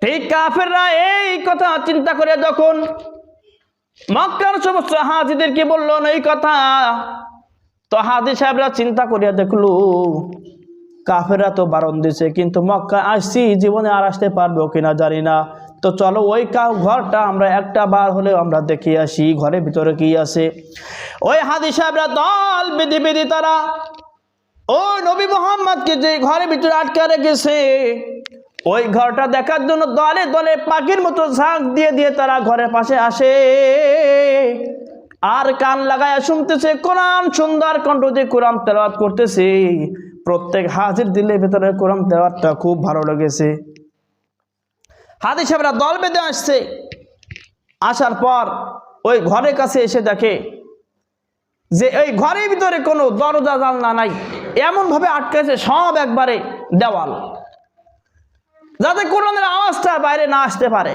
এই কাফেররা এই কথা চিন্তা করে যখন মক্কার সমস্ত হাজিদেরকে বলল না এই কথা, তো হাজি সাহেবরা চিন্তা করিয়া দেখলো কাফেররা তো বারণ দিছে, কিন্তু মক্কা আসছি জীবনে আর আসতে পারবো কিনা জানি না, তো চলো ওই ঘরটা আমরা একটা বার হলেও আমরা দেখে আসি ঘরের ভিতরে কি আছে। ওই হাজি সাহেবরা দল বেঁধে বেঁধে তারা ওই নবী মুহাম্মদকে যে ঘরের ভিতরে আটকে রেখেছে ওই ঘরটা দেখার জন্য দলে দলে পাখির মতো ঝাঁক দিয়ে দিয়ে তারা ঘরের পাশে আসে আর কান লাগায় শুনতেছে কোরআন, সুন্দর কণ্ঠ দিয়ে কোরআন তেলাওয়াত করতেছে। প্রত্যেক হাজির দিলের ভিতরে কোরআন তেলাওয়াতটা খুব ভালো লেগেছে। হাজি সাহেবরা দল বেঁধে আসছে, আসার পর ওই ঘরের কাছে এসে দেখে যে এই ঘরের ভিতরে কোনো দরজা জানলা নাই, এমন ভাবে আটকেছে সব একবারে দেওয়াল, যাতে কোরআনের আওয়াজটা বাইরে না আসতে পারে।